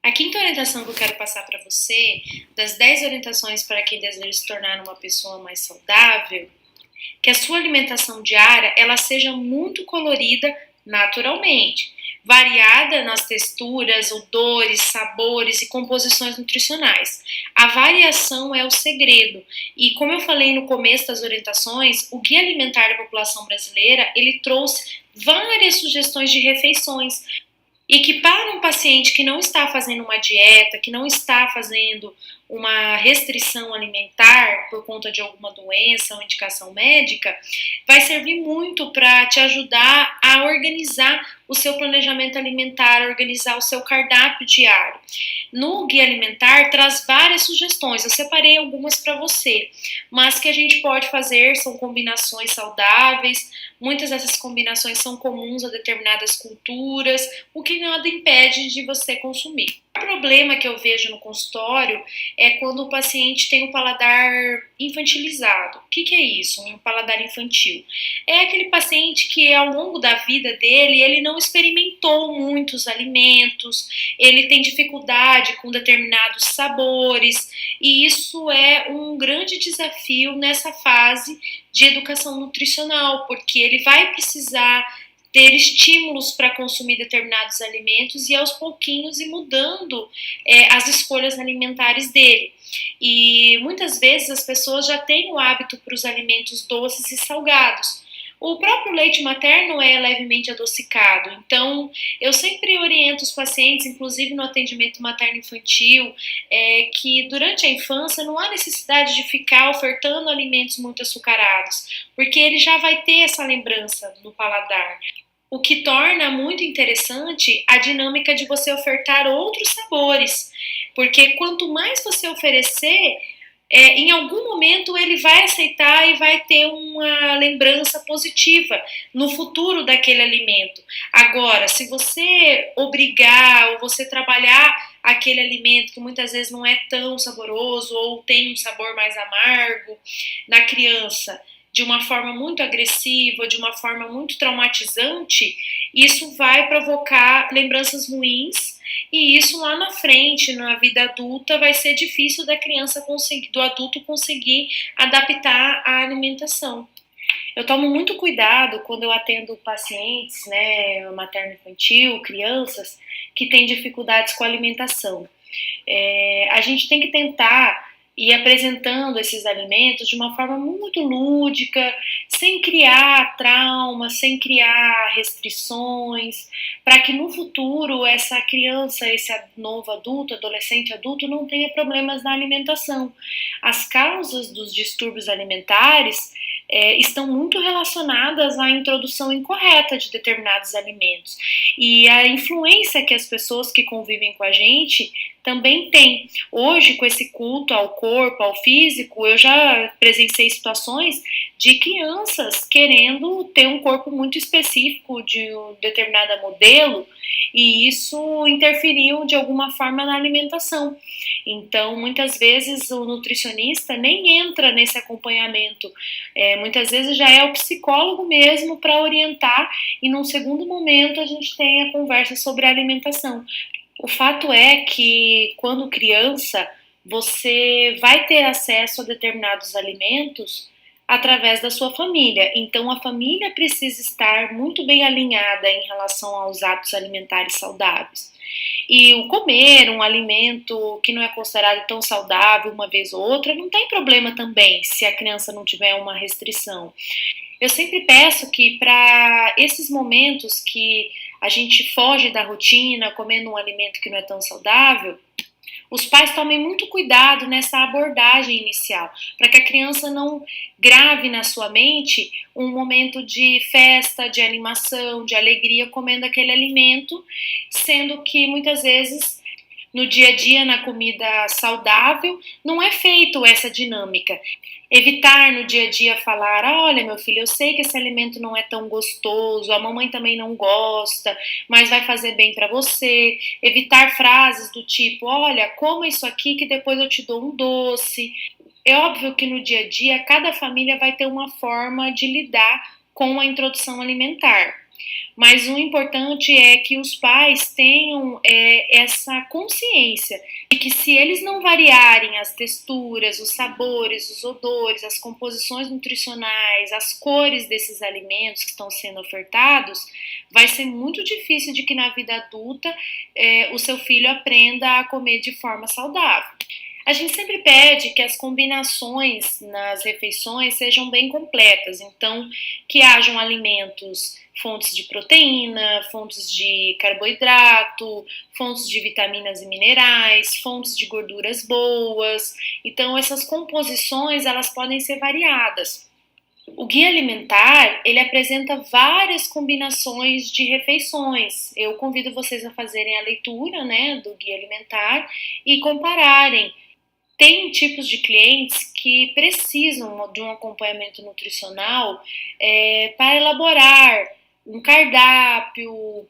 A quinta orientação que eu quero passar para você, das 10 orientações para quem deseja se tornar uma pessoa mais saudável, que a sua alimentação diária ela seja muito colorida naturalmente, variada nas texturas, odores, sabores e composições nutricionais. A variação é o segredo. E como eu falei no começo das orientações, o Guia Alimentar da População Brasileira, ele trouxe várias sugestões de refeições e que para um paciente que não está fazendo uma dieta, que não está fazendo uma restrição alimentar por conta de alguma doença ou indicação médica, vai servir muito para te ajudar a organizar o seu planejamento alimentar, organizar o seu cardápio diário. No Guia Alimentar traz várias sugestões, eu separei algumas para você, mas que a gente pode fazer são combinações saudáveis, muitas dessas combinações são comuns a determinadas culturas, o que nada impede de você consumir. O problema que eu vejo no consultório é quando o paciente tem um paladar infantilizado. O que é isso? Um paladar infantil. É aquele paciente que ao longo da vida dele, ele não experimentou muitos alimentos, ele tem dificuldade com determinados sabores, e isso é um grande desafio nessa fase de educação nutricional, porque ele vai precisar ter estímulos para consumir determinados alimentos e aos pouquinhos ir mudando as escolhas alimentares dele. E muitas vezes as pessoas já têm o hábito para os alimentos doces e salgados. O próprio leite materno é levemente adocicado, então eu sempre oriento os pacientes, inclusive no atendimento materno-infantil, que durante a infância não há necessidade de ficar ofertando alimentos muito açucarados, porque ele já vai ter essa lembrança no paladar. O que torna muito interessante a dinâmica de você ofertar outros sabores, porque quanto mais você oferecer, em algum momento ele vai aceitar e vai ter uma lembrança positiva no futuro daquele alimento. Agora, se você obrigar ou você trabalhar aquele alimento que muitas vezes não é tão saboroso ou tem um sabor mais amargo na criança, de uma forma muito agressiva, de uma forma muito traumatizante, isso vai provocar lembranças ruins e isso lá na frente, na vida adulta, vai ser difícil da criança conseguir, do adulto conseguir adaptar a alimentação. Eu tomo muito cuidado quando eu atendo pacientes, né, materno-infantil, crianças que têm dificuldades com a alimentação. A gente tem que tentar ir apresentando esses alimentos de uma forma muito lúdica, sem criar traumas, sem criar restrições, para que no futuro essa criança, esse novo adulto, adolescente adulto, não tenha problemas na alimentação. As causas dos distúrbios alimentares estão muito relacionadas à introdução incorreta de determinados alimentos e a influência que as pessoas que convivem com a gente também tem. Hoje, com esse culto ao corpo, ao físico, eu já presenciei situações de crianças querendo ter um corpo muito específico de um determinado modelo e isso interferiu de alguma forma na alimentação. Então, muitas vezes o nutricionista nem entra nesse acompanhamento. Muitas vezes já é o psicólogo mesmo para orientar e num segundo momento a gente tem a conversa sobre a alimentação. O fato é que quando criança você vai ter acesso a determinados alimentos através da sua família. Então a família precisa estar muito bem alinhada em relação aos hábitos alimentares saudáveis. E o comer um alimento que não é considerado tão saudável uma vez ou outra não tem problema também, se a criança não tiver uma restrição. Eu sempre peço que para esses momentos que a gente foge da rotina, comendo um alimento que não é tão saudável, os pais tomem muito cuidado nessa abordagem inicial, para que a criança não grave na sua mente um momento de festa, de animação, de alegria comendo aquele alimento, sendo que muitas vezes no dia a dia, na comida saudável, não é feito essa dinâmica. Evitar no dia a dia falar, olha meu filho, eu sei que esse alimento não é tão gostoso, a mamãe também não gosta, mas vai fazer bem para você. Evitar frases do tipo, olha, coma isso aqui que depois eu te dou um doce. É óbvio que no dia a dia, cada família vai ter uma forma de lidar com a introdução alimentar. Mas o importante é que os pais tenham essa consciência de que se eles não variarem as texturas, os sabores, os odores, as composições nutricionais, as cores desses alimentos que estão sendo ofertados, vai ser muito difícil de que na vida adulta o seu filho aprenda a comer de forma saudável. A gente sempre pede que as combinações nas refeições sejam bem completas, então que hajam alimentos, fontes de proteína, fontes de carboidrato, fontes de vitaminas e minerais, fontes de gorduras boas. Então essas composições elas podem ser variadas. O guia alimentar, ele apresenta várias combinações de refeições. Eu convido vocês a fazerem a leitura, né, do guia alimentar e compararem. Tem tipos de clientes que precisam de um acompanhamento nutricional para elaborar um cardápio,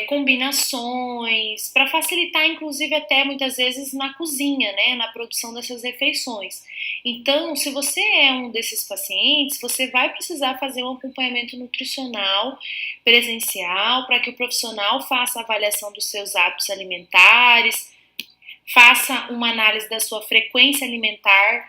combinações, para facilitar, inclusive, até muitas vezes na cozinha, né, na produção dessas refeições. Então, se você é um desses pacientes, você vai precisar fazer um acompanhamento nutricional presencial para que o profissional faça a avaliação dos seus hábitos alimentares, faça uma análise da sua frequência alimentar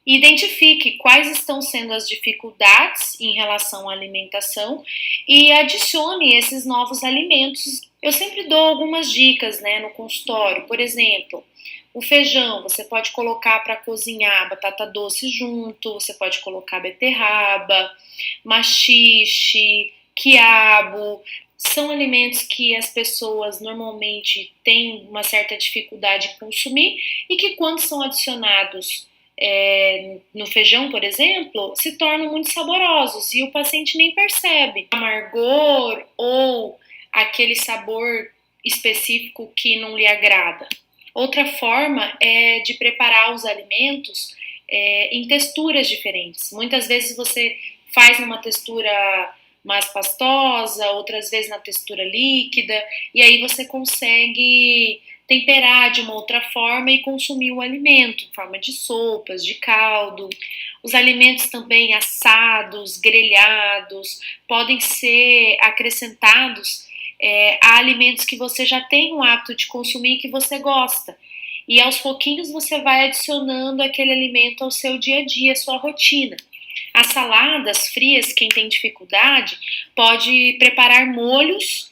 e identifique quais estão sendo as dificuldades em relação à alimentação e adicione esses novos alimentos. Eu sempre dou algumas dicas, né, no consultório. Por exemplo, o feijão, você pode colocar para cozinhar batata doce junto, você pode colocar beterraba, maxixe, quiabo. São alimentos que as pessoas normalmente têm uma certa dificuldade em consumir e que, quando são adicionados no feijão, por exemplo, se tornam muito saborosos e o paciente nem percebe amargor ou aquele sabor específico que não lhe agrada. Outra forma é de preparar os alimentos em texturas diferentes. Muitas vezes você faz numa textura mais pastosa, outras vezes na textura líquida, e aí você consegue temperar de uma outra forma e consumir o alimento, em forma de sopas, de caldo. Os alimentos também assados, grelhados, podem ser acrescentados a alimentos que você já tem o hábito de consumir e que você gosta. E aos pouquinhos você vai adicionando aquele alimento ao seu dia a dia, à sua rotina. As saladas frias, quem tem dificuldade, pode preparar molhos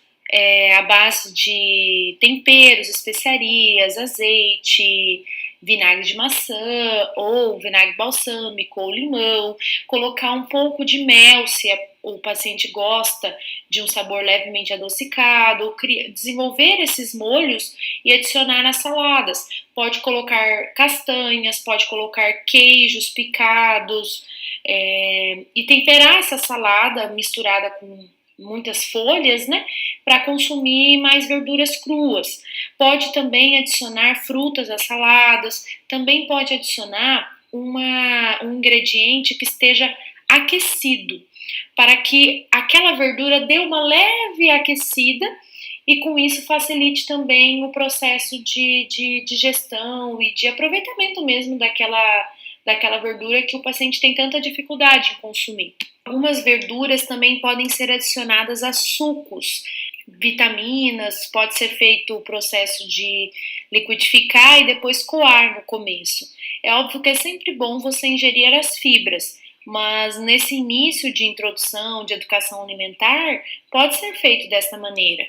à base de temperos, especiarias, azeite, vinagre de maçã, ou vinagre balsâmico, ou limão, colocar um pouco de mel, se o paciente gosta de um sabor levemente adocicado, desenvolver esses molhos e adicionar nas saladas. Pode colocar castanhas, pode colocar queijos picados, e temperar essa salada misturada com muitas folhas, né, para consumir mais verduras cruas. Pode também adicionar frutas às saladas, também pode adicionar um ingrediente que esteja aquecido, para que aquela verdura dê uma leve aquecida e com isso facilite também o processo de digestão e de aproveitamento mesmo daquela verdura que o paciente tem tanta dificuldade em consumir. Algumas verduras também podem ser adicionadas a sucos, vitaminas, pode ser feito o processo de liquidificar e depois coar no começo. É óbvio que é sempre bom você ingerir as fibras, mas nesse início de introdução, de educação alimentar, pode ser feito dessa maneira.